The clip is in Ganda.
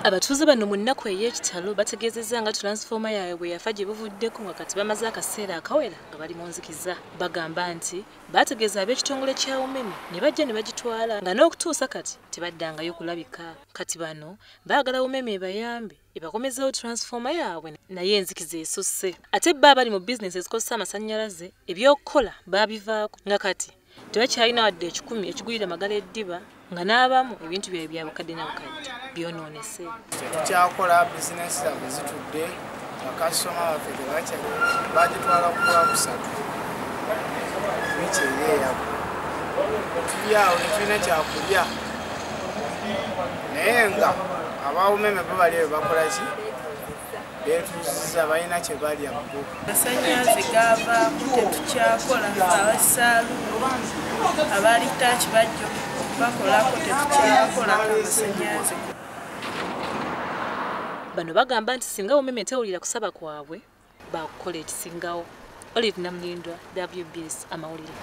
Abatuuze bano mu nnaku ey'ekitalo bategeezezza nga transfooma yaabwe bwe yafa gye buvuddeko nga kati bamaze akaseera akawera nga bali mu nzikiza. Bagamba nti baategeeza ab'ekitongole kya UMEME ne bajja ne bagitwala nga n'okutuusa kati tebaddangayo kulabika. Kati bano baagala UMEME ebayambe ebakomezeewo transfooma yaabwe naye enzikiza esusse. Ate bo abali mu bizinensi ezikozesa amasanyaleze ebyokukola baabivaako nga kati tebakyalina wadde 10 ekigulira magala eddiba nga n'abamu ebintu byabwe bya bukadde na bukadde byonoonese. Tukyakola bizinensi zaabwe zitudde bakasitoma baffe tebakyali bagitwala ku Lwakusatu mikyeereerako tuli awo netulina kyakulya naye nga aba UMEME bo bali bwe bakola ki beetuuziza balina kye balya bbo. Masanyaleze gaavaamu tetukyakola abasaalu abaali taaki bajja bakolako tetukyakola amasanyaleze. Bano bagamba nti singa UMEME tewulira kusaba kwabwe baakukola ekisingawo. Olive Namulindwa, WBS amawulire.